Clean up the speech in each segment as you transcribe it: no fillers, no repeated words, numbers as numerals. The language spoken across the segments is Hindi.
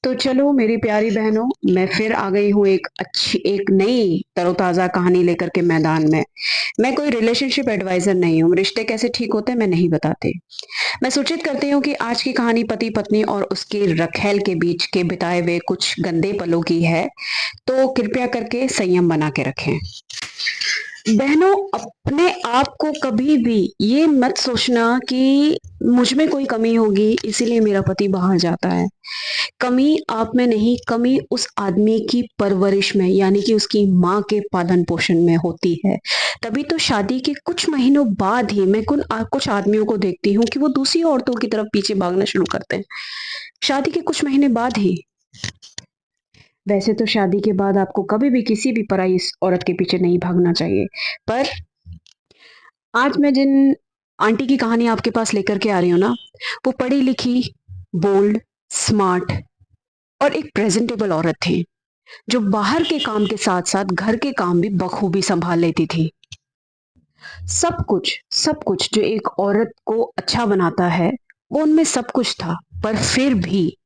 तो चलो मेरी प्यारी बहनों, मैं फिर आ गई हूँ एक नई तरोताज़ा कहानी लेकर के मैदान में। मैं कोई रिलेशनशिप एडवाइज़र नहीं हूँ, रिश्ते कैसे ठीक होते हैं मैं नहीं बताती। मैं सूचित करती हूँ कि आज की कहानी पति-पत्नी और उसकी रखैल के बीच के बिताए हुए कुछ गंदे पलों की है, तो कृपया करके संयम बना के रखें। बहनों, अपने आप को कभी भी ये मत सोचना कि मुझ में कोई कमी होगी इसीलिए मेरा पति बाहर जाता है। कमी आप में नहीं, कमी उस आदमी की परवरिश में यानी कि उसकी माँ के पालन-पोषण में होती है। तभी तो शादी के कुछ महीनों बाद ही मैं कुछ आदमियों को देखती हूँ कि वो दूसरी औरतों की तरफ पीछे भागना शुरू करते हैं। शादी के कुछ महीने बाद ही। वैसे तो शादी के बाद आपको कभी भी किसी भी पराई औरत के पीछे नहीं भागना चाहिए। पर आज मैं जिन आंटी की कहानी आपके पास लेकर के आ रही हूँ ना, वो पढ़ी-लिखी, बोल्ड, स्मार्ट और एक प्रेज़ेंटेबल औरत थी। जो बाहर के काम के साथ-साथ घर के काम भी बखूबी सँभाल लेती थी। सब कुछ जो एक औरत को अच्छा बनाता है, वो उनमें सब कुछ था। पर फिर भी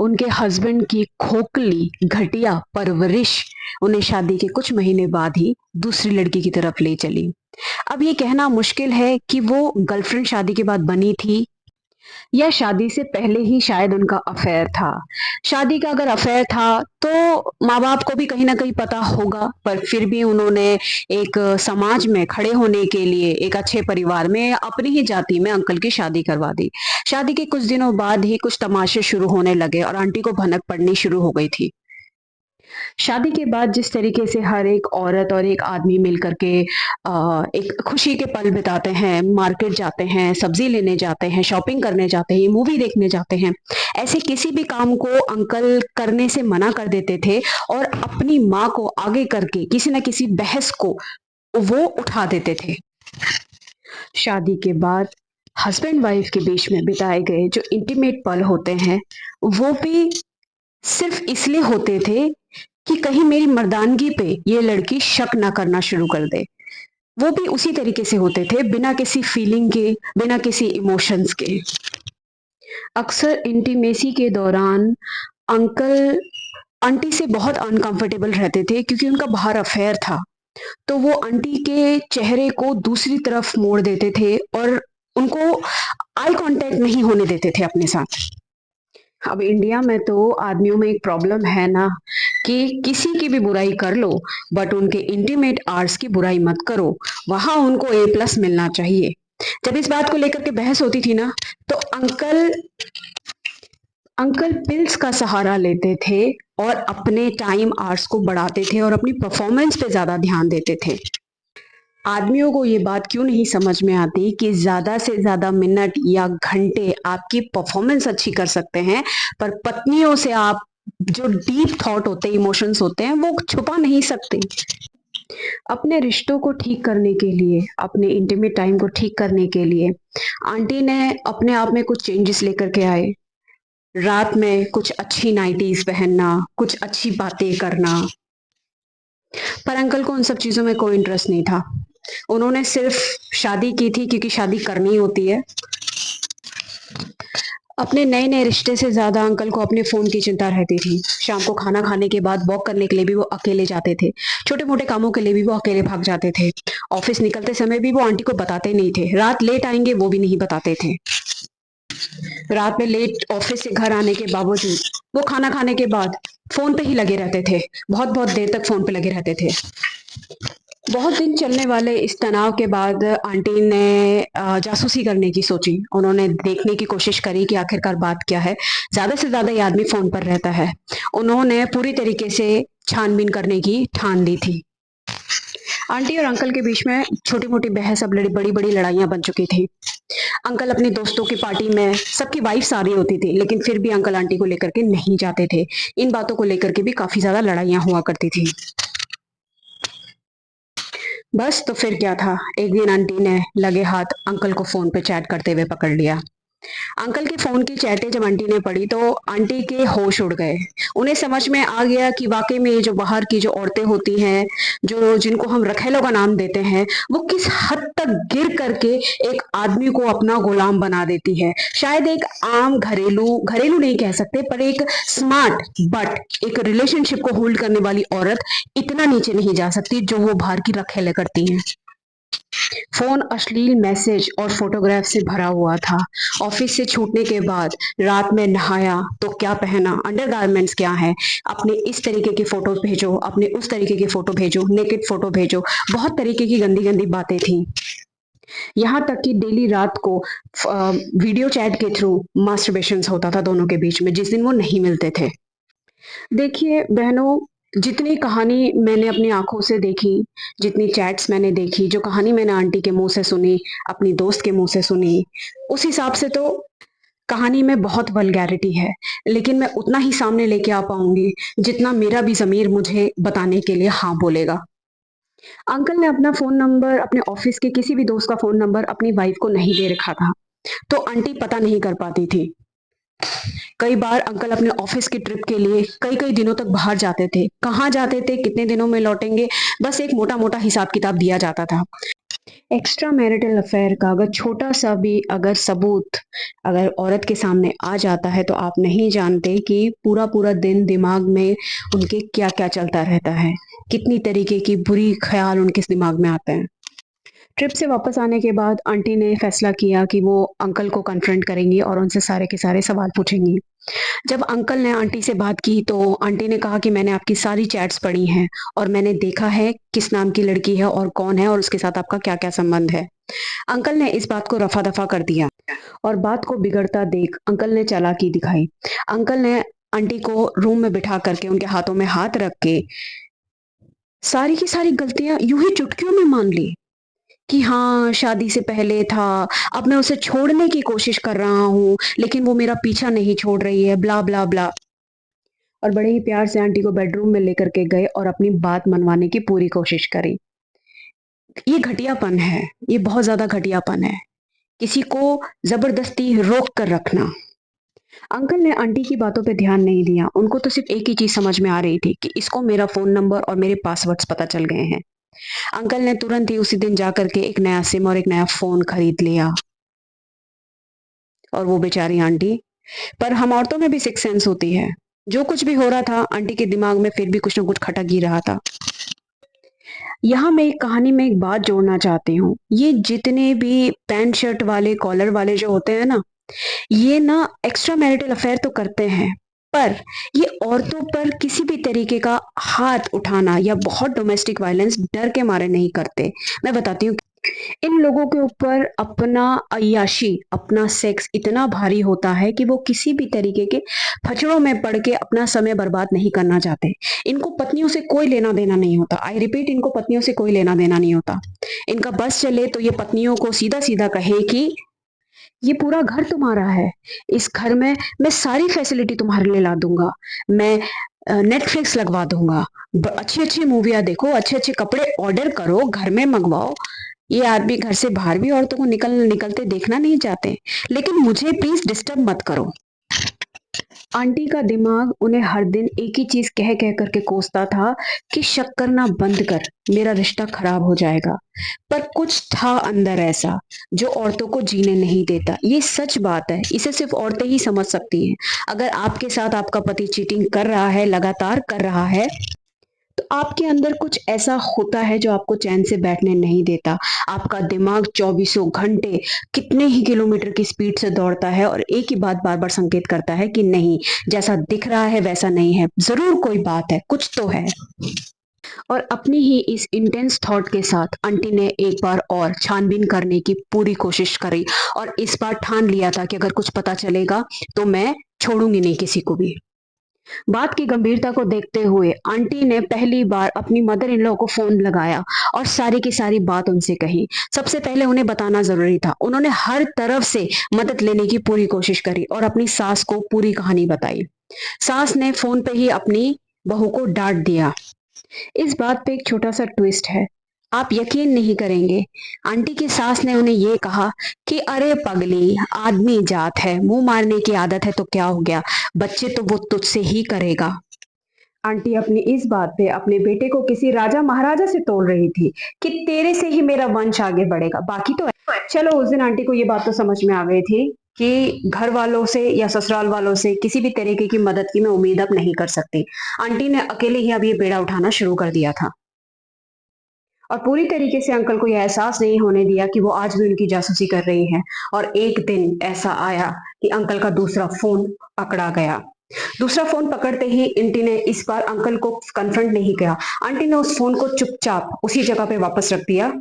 उनके हस्बैंड की खोखली, घटिया परवरिश उन्हें शादी के कुछ महीने बाद ही दूसरी लड़की की तरफ ले चली। अब ये कहना मुश्किल है कि वो गर्लफ्रेंड शादी के बाद बनी थी या शादी से पहले ही शायद उनका अफेयर था। शादी का अगर अफेयर था तो माँ-बाप को भी कहीं न कहीं पता होगा, पर फिर भी उन्होंने एक समाज में खड़े होने के लिए एक अच्छे परिवार में अपनी ही जाति में अंकल की शादी करवा दी। शादी के कुछ दिनों बाद ही कुछ तमाशे शुरू होने लगे और आंटी को भनक पड़नी शुरू हो गई थी। शादी के बाद जिस तरीके से हर एक औरत और एक आदमी मिल कर के एक खुशी के पल बिताते हैं, मार्केट जाते हैं, सब्जी लेने जाते हैं, शॉपिंग करने जाते हैं, मूवी देखने जाते हैं, ऐसे किसी भी काम को अंकल करने से मना कर देते थे और अपनी माँ को आगे करके किसी न किसी बहस को वो उठा देते थे। शादी के बाद हस्बैंड वाइफ के बीच में बिताए गए जो इंटीमेट पल होते हैं, वो भी सिर्फ इसलिए होते थे कि कहीं मेरी मर्दानगी पे ये लड़की शक ना करना शुरू कर दे। वो भी उसी तरीके से होते थे, बिना किसी फीलिंग के, बिना किसी इमोशंस के। अक्सर इंटीमेसी के दौरान अंकल आंटी से बहुत अनकंफर्टेबल रहते थे क्योंकि उनका बाहर अफेयर था। तो वो आंटी के चेहरे को दूसरी तरफ मोड़ देते थे और उनको आई कांटेक्ट नहीं होने देते थे अपने साथ। अब इंडिया में तो आदमियों में एक प्रॉब्लम है ना कि किसी की भी बुराई कर लो बट उनके इंटीमेट आर्ट्स की बुराई मत करो। वहां उनको ए प्लस मिलना चाहिए। जब इस बात को लेकर के बहस होती थी ना, तो अंकल पिल्स का सहारा लेते थे और अपने टाइम आर्ट्स को बढ़ाते थे और अपनी परफॉर्मेंस पे ज्यादा ध्यान देते थे। आदमियों को ये बात क्यों नहीं समझ में आती कि ज़्यादा से ज़्यादा मिनट या घंटे आपकी परफॉर्मेंस अच्छी कर सकते हैं, पर पत्नियों से आप जो डीप थॉट होते हैं, इमोशंस होते हैं, वो छुपा नहीं सकते। अपने रिश्तों को ठीक करने के लिए, अपने इंटीमेट टाइम को ठीक करने के लिए, आंटी ने अपने आप में कुछ चेंजेस लेकर के आए। रात में कुछ अच्छी नाइटीज़ पहनना, कुछ अच्छी बातें करना, पर अंकल को उन सब चीज़ों में कोई इंटरेस्ट नहीं था। उन्होंने सिर्फ शादी की थी क्योंकि शादी करनी होती है। अपने नए-नए रिश्ते से ज़्यादा अंकल को अपने फ़ोन की चिंता रहती थी। शाम को खाना खाने के बाद वॉक करने के लिए भी वो अकेले जाते थे। छोटे-मोटे कामों के लिए भी वो अकेले भाग जाते थे। ऑफ़िस निकलते समय भी वो आंटी को बताते नहीं थे। रात लेट आएँगे वो भी नहीं बताते थे। रात में लेट ऑफ़िस से घर आने के बावजूद वो खाना खाने के बाद फ़ोन पे ही लगे रहते थे। बहुत-बहुत देर तक फ़ोन पे लगे रहते थे। बहुत दिन चलने वाले इस तनाव के बाद आंटी ने जासूसी करने की सोची। उन्होंने देखने की कोशिश करी कि आखिरकार बात क्या है। ज़्यादा से ज़्यादा ये आदमी फ़ोन पर रहता है। उन्होंने पूरी तरीके से छानबीन करने की ठान ली थी। आंटी और अंकल के बीच में छोटी-मोटी बहस अब बड़ी-बड़ी लड़ाइयाँ बन चुकी थी। अंकल अपनी दोस्तों की पार्टी में सबकी वाइफ्स आ रही होती थी, लेकिन फिर भी अंकल आंटी को लेकर के नहीं जाते थे। इन बातों को लेकर के भी काफ़ी ज़्यादा लड़ाइयाँ हुआ करती थी। बस तो फिर क्या था, एक दिन आंटी ने लगे हाथ अंकल को फ़ोन पे चैट करते हुए पकड़ लिया। अंकल के फ़ोन की चैटें जब आंटी ने पढ़ी तो आंटी के होश उड़ गए। उन्हें समझ में आ गया कि वाक़ई में ये जो बाहर की जो औरतें होती हैं, जो जिनको हम रखेलों का नाम देते हैं, वो किस हद तक गिर करके एक आदमी को अपना गुलाम बना देती है। शायद एक आम घरेलू घरेलू नहीं कह सकते, पर एक स्मार्ट बट एक रिलेशनशिप को होल्ड करने वाली औरत इतना नीचे नहीं जा सकती जो वो बाहर की रखेलें करती हैं। फोन अश्लील मैसेज और फोटोग्राफ से भरा हुआ था। ऑफिस से छूटने के बाद रात में नहाया तो क्या पहना, अंडरगारमेंट्स क्या है, अपने इस तरीके की फोटो भेजो, अपने उस तरीके की फोटो भेजो, नेकेड फोटो भेजो, बहुत तरीके की गंदी गंदी बातें थी। यहाँ तक कि डेली रात को वीडियो चैट के थ्रू मास्टरबेशन होता था दोनों के बीच में, जिस दिन वो नहीं मिलते थे। देखिए बहनों, जितनी कहानी मैंने अपनी आँखों से देखी, जितनी चैट्स मैंने देखी, जो कहानी मैंने आंटी के मुँह से सुनी, अपनी दोस्त के मुँह से सुनी, उस हिसाब से तो कहानी में बहुत वल्गैरिटी है, लेकिन मैं उतना ही सामने लेके आ पाऊँगी, जितना मेरा भी ज़मीर मुझे बताने के लिए हाँ बोलेगा। अंकल ने अपना फ़ोन नंबर, अपने ऑफ़िस के किसी भी दोस्त का फ़ोन नंबर अपनी वाइफ़ को नहीं दे रखा था, तो आंटी पता नहीं कर पाती थी। कई बार अंकल अपने ऑफिस की ट्रिप के लिए कई-कई दिनों तक बाहर जाते थे। कहाँ जाते थे, कितने दिनों में लौटेंगे, बस एक मोटा-मोटा हिसाब-किताब दिया जाता था। एक्स्ट्रा मैरिटल अफेयर का अगर छोटा-सा भी अगर सबूत अगर औरत के सामने आ जाता है, तो आप नहीं जानते कि पूरा-पूरा दिन दिमाग में उनके क्या-क्या चलता रहता है। कितनी तरीके की बुरी ख़्याल उनके दिमाग में आते हैं। ट्रिप से वापस आने के बाद आंटी ने फैसला किया कि वो अंकल को कन्फ्रंट करेंगी और उनसे सारे के सारे सवाल पूछेंगी। जब अंकल ने आंटी से बात की तो आंटी ने कहा कि मैंने आपकी सारी चैट्स पढ़ी हैं और मैंने देखा है किस नाम की लड़की है और कौन है और उसके साथ आपका क्या-क्या संबंध है। अंकल ने इस बात को रफा-दफा कर दिया और बात को बिगड़ता देख अंकल ने चालाकी दिखाई। अंकल ने आंटी को रूम में बिठा करके उनके हाथों में हाथ रख के सारी की सारी गलतियाँ यूँ ही चुटकियों में मान ली। कि हाँ, शादी से पहले था, अब मैं उसे छोड़ने की कोशिश कर रहा हूँ, लेकिन वो मेरा पीछा नहीं छोड़ रही है, ब्ला, ब्ला, ब्ला। और बड़े ही प्यार से आंटी को बेडरूम में लेकर के गए और अपनी बात मनवाने की पूरी कोशिश करी। ये घटियापन है, ये बहुत ज़्यादा घटियापन है। किसी को ज़बरदस्ती रोक कर रखना। अंकल ने आंटी की बातों पे ध्यान नहीं दिया। उनको तो सिर्फ़ एक ही चीज़ समझ में आ रही थी कि इसको मेरा फ़ोन नंबर और मेरे पासवर्ड्स पता चल गए हैं। अंकल ने तुरंत ही उसी दिन जा कर के एक नया सिम और एक नया फ़ोन खरीद लिया। और वो बेचारी आंटी, पर हम औरतों में भी सिक्स सेंस होती है। जो कुछ भी हो रहा था आंटी के दिमाग में फिर भी कुछ न कुछ खटक ही रहा था। यहाँ मैं एक कहानी में एक बात जोड़ना चाहती हूँ। ये जितने भी पैंट शर्ट वाले, कॉलर वाले जो होते हैं ना, ये ना एक्स्ट्रा मैरिटल अफेयर तो करते हैं, पर ये औरतों पर किसी भी तरीके का हाथ उठाना या बहुत डोमेस्टिक वायलेंस डर के मारे नहीं करते। मैं बताती हूँ, इन लोगों के ऊपर अपना अय्याशी, अपना सेक्स इतना भारी होता है कि वो किसी भी तरीके के फचड़ों में पड़ के अपना समय बर्बाद नहीं करना चाहते। इनको पत्नियों से कोई लेना-देना नहीं होता। आई रिपीट, इनको पत्नियों से कोई लेना-देना नहीं होता। इनका बस चले तो ये पत्नियों को सीधा-सीधा कहे कि ये पूरा घर तुम्हारा है। इस घर में मैं सारी फैसिलिटी तुम्हारे लिए ला दूँगा। मैं नेटफ्लिक्स लगवा दूँगा। ब अच्छी-अच्छी मूवियाँ देखो, अच्छे-अच्छे कपड़े ऑर्डर करो, घर में मँगवाओ। ये आदमी घर से बाहर भी औरतों को निकलते देखना नहीं चाहते। लेकिन मुझे प्लीज़ डिस्टर्ब मत करो। आंटी का दिमाग उन्हें हर दिन एक ही चीज़ कह-कह कर के कोसता था कि शक करना बंद कर, मेरा रिश्ता खराब हो जाएगा। पर कुछ था अंदर ऐसा, जो औरतों को जीने नहीं देता। ये सच बात है, इसे सिर्फ़ औरतें ही समझ सकती हैं। अगर आपके साथ आपका पति चीटिंग कर रहा है, लगातार कर रहा है, तो आपके अंदर कुछ ऐसा होता है जो आपको चैन से बैठने नहीं देता। आपका दिमाग चौबीसों घंटे कितने ही किलोमीटर की स्पीड से दौड़ता है और एक ही बात बार-बार संकेत करता है कि नहीं, जैसा दिख रहा है वैसा नहीं है। ज़रूर कोई बात है, कुछ तो है। और अपनी ही इस इंटेंस थॉट के साथ आंटी ने एक बार और छानबीन करने की पूरी कोशिश करी और इस बार ठान लिया था कि अगर कुछ पता चलेगा तो मैं छोड़ूँगी नहीं किसी को भी। बात की गंभीरता को देखते हुए आंटी ने पहली बार अपनी मदर इन लॉ को फ़ोन लगाया और सारी की सारी बात उनसे कही। सबसे पहले उन्हें बताना ज़रूरी था। उन्होंने हर तरफ से मदद लेने की पूरी कोशिश करी और अपनी सास को पूरी कहानी बताई। सास ने फ़ोन पे ही अपनी बहू को डाँट दिया। इस बात पे एक छोटा-सा ट्विस्ट है। आप यकीन नहीं करेंगे, आंटी की सास ने उन्हें ये कहा कि अरे पगली, आदमी जात है, मुंह मारने की आदत है तो क्या हो गया, बच्चे तो वो तुझसे ही करेगा। आंटी अपनी इस बात पे अपने बेटे को किसी राजा महाराजा से तोल रही थी कि तेरे से ही मेरा वंश आगे बढ़ेगा। बाकी तो चलो, उस दिन आंटी को ये बात तो समझ में आ गई थी कि घर वालों से या ससुराल वालों से किसी भी तरीके की मदद की मैं उम्मीद अब नहीं कर सकती। आंटी ने अकेले ही अब ये बेड़ा उठाना शुरू कर दिया था और पूरी तरीके से अंकल को यह एहसास नहीं होने दिया कि वो आज भी उनकी जासूसी कर रही हैं। और एक दिन ऐसा आया कि अंकल का दूसरा फोन पकड़ा गया। दूसरा फोन पकड़ते ही आंटी ने इस बार अंकल को कन्फ्रंट नहीं किया। आंटी ने उस फोन को चुपचाप उसी जगह पे वापस रख दिया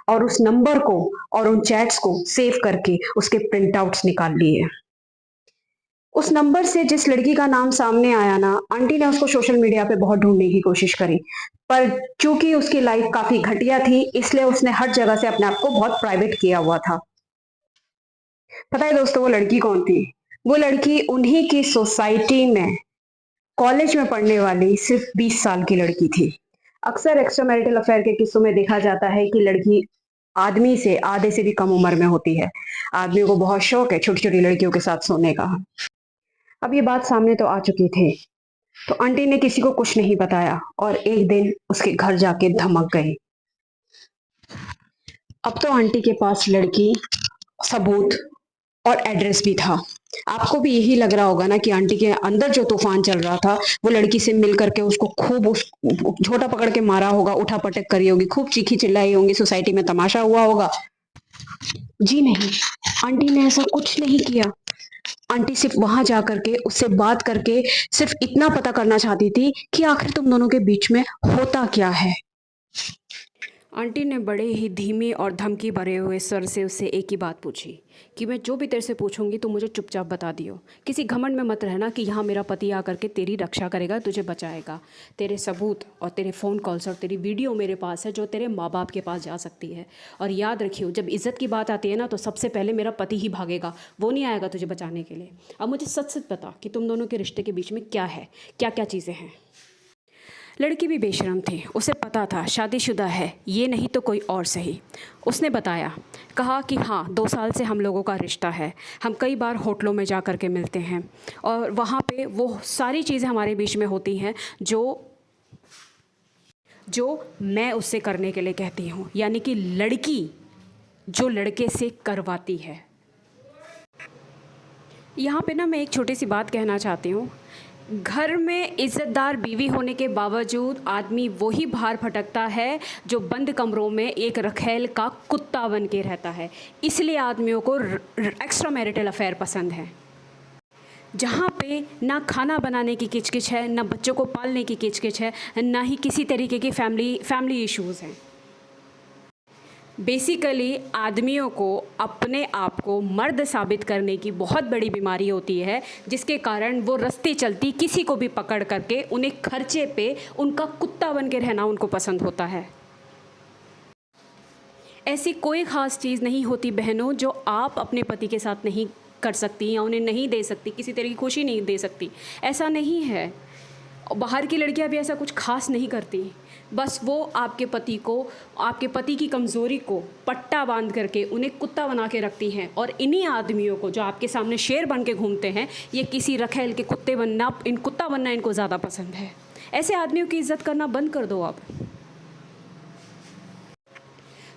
और उस नंबर को और उन चैट्स को सेव करके उसके प्रिंट आउट्स निकाल लिए। उस नंबर से जिस लड़की का नाम सामने आया ना, आंटी ने उसको सोशल मीडिया पे बहुत ढूंढने की कोशिश करी, पर चूंकि उसकी लाइफ काफी घटिया थी, इसलिए उसने हर जगह से अपने आप को बहुत प्राइवेट किया हुआ था। पता है दोस्तों, वो लड़की कौन थी? वो लड़की उन्हीं की सोसाइटी में कॉलेज में पढ़ने वाली सिर्फ 20 साल की लड़की थी। अक्सर एक्स्ट्रा मैरिटल अफेयर के किस्सों में देखा जाता है कि लड़की आदमी से आधे से भी कम उम्र में होती है। आदमियों को बहुत शौक है छोटी छोटी लड़कियों के साथ सोने का। अब ये बात सामने तो आ चुकी थी, तो आंटी ने किसी को कुछ नहीं बताया और एक दिन उसके घर जाके धमक गई। अब तो आंटी के पास लड़की, सबूत और एड्रेस भी था। आपको भी यही लग रहा होगा ना कि आंटी के अंदर जो तूफान चल रहा था, वो लड़की से मिल करके उसको खूब उस झोटा पकड़ के मारा होगा, उठा पटक करी होगी, खूब चीखी चिल्लाई होंगी, सोसाइटी में तमाशा हुआ होगा। जी नहीं, आंटी ने ऐसा कुछ नहीं किया। आंटी सिर्फ वहां जा करके उससे बात करके सिर्फ इतना पता करना चाहती थी कि आखिर तुम दोनों के बीच में होता क्या है। आंटी ने बड़े ही धीमे और धमकी भरे हुए स्वर से उससे एक ही बात पूछी कि मैं जो भी तेरे से पूछूंगी तो मुझे चुपचाप बता दियो। किसी घमंड में मत रहना कि यहाँ मेरा पति आकर के तेरी रक्षा करेगा, तुझे बचाएगा। तेरे सबूत और तेरे फ़ोन कॉल्स और तेरी वीडियो मेरे पास है जो तेरे माँ बाप के पास जा सकती है। और याद रखियो, जब इज़्ज़त की बात आती है ना तो सबसे पहले मेरा पति ही भागेगा, वो नहीं आएगा तुझे बचाने के लिए। अब मुझे सच सच बता कि तुम दोनों के रिश्ते के बीच में क्या है, क्या क्या चीज़ें हैं। लड़की भी बेशरम थी, उसे पता था शादीशुदा है, ये नहीं तो कोई और सही। उसने बताया, कहा कि हाँ 2 साल से हम लोगों का रिश्ता है, हम कई बार होटलों में जा कर के मिलते हैं और वहाँ पे वो सारी चीज़ें हमारे बीच में होती हैं जो मैं उससे करने के लिए कहती हूँ, यानी कि लड़की जो लड़के से करवाती है। यहाँ पे ना मैं एक छोटी सी बात कहना चाहती हूँ। घर में इज़्ज़तदार बीवी होने के बावजूद आदमी वही बाहर भटकता है जो बंद कमरों में एक रखेल का कुत्ता बन के रहता है। इसलिए आदमियों को एक्स्ट्रा मैरिटल अफेयर पसंद है, जहाँ पे ना खाना बनाने की किचकिच है, ना बच्चों को पालने की किचकिच है, ना ही किसी तरीके की फैमिली इश्यूज़ हैं। बेसिकली आदमियों को अपने आप को मर्द साबित करने की बहुत बड़ी बीमारी होती है, जिसके कारण वो रस्ते चलती किसी को भी पकड़ करके उन्हें खर्चे पे उनका कुत्ता बन के रहना उनको पसंद होता है। ऐसी कोई ख़ास चीज़ नहीं होती बहनों जो आप अपने पति के साथ नहीं कर सकती या उन्हें नहीं दे सकती, किसी तरह की खुशी नहीं दे सकती, ऐसा नहीं है। बाहर की लड़कियां भी ऐसा कुछ खास नहीं करती, बस वो आपके पति की कमज़ोरी को पट्टा बांध करके उन्हें कुत्ता बना के रखती हैं। और इन्हीं आदमियों को जो आपके सामने शेर बन के घूमते हैं, ये किसी रखेल के कुत्ता बनना इनको ज़्यादा पसंद है। ऐसे आदमियों की इज़्ज़त करना बंद कर दो आप।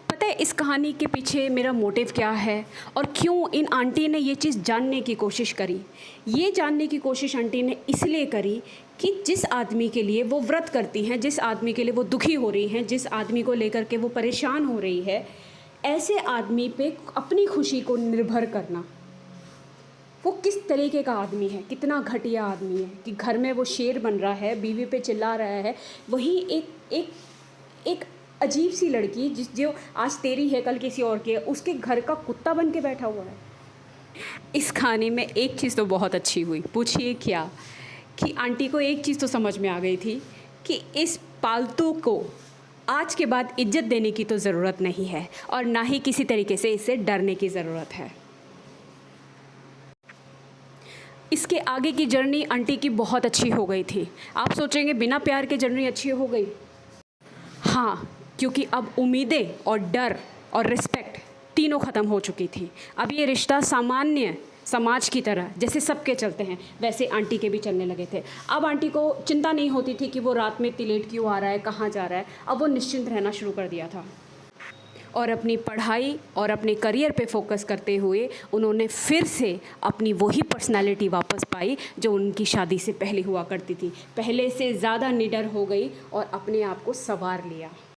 पता है इस कहानी के पीछे मेरा मोटिव क्या है और क्यों इन आंटी ने ये चीज़ जानने की कोशिश करी। ये जानने की कोशिश आंटी ने इसलिए करी कि जिस आदमी के लिए वो व्रत करती हैं, जिस आदमी के लिए वो दुखी हो रही हैं, जिस आदमी को लेकर के वो परेशान हो रही है, ऐसे आदमी पे अपनी खुशी को निर्भर करना, वो किस तरीके का आदमी है, कितना घटिया आदमी है कि घर में वो शेर बन रहा है, बीवी पे चिल्ला रहा है। वही एक अजीब सी लड़की जो आज तेरी है कल किसी और की है, उसके घर का कुत्ता बन के बैठा हुआ है। इस कहानी में एक चीज़ तो बहुत अच्छी हुई, पूछिए क्या, कि आंटी को एक चीज़ तो समझ में आ गई थी कि इस पालतू को आज के बाद इज्जत देने की तो ज़रूरत नहीं है और ना ही किसी तरीके से इससे डरने की ज़रूरत है। इसके आगे की जर्नी आंटी की बहुत अच्छी हो गई थी। आप सोचेंगे बिना प्यार के जर्नी अच्छी हो गई? हाँ, क्योंकि अब उम्मीदें और डर और रिस्पेक्ट तीनों ख़त्म हो चुकी थी। अब ये रिश्ता सामान्य समाज की तरह जैसे सबके चलते हैं वैसे आंटी के भी चलने लगे थे। अब आंटी को चिंता नहीं होती थी कि वो रात में इतनी लेट क्यों आ रहा है, कहाँ जा रहा है। अब वो निश्चिंत रहना शुरू कर दिया था और अपनी पढ़ाई और अपने करियर पे फोकस करते हुए उन्होंने फिर से अपनी वही पर्सनालिटी वापस पाई जो उनकी शादी से पहले हुआ करती थी। पहले से ज़्यादा निडर हो गई और अपने आप को संवार लिया।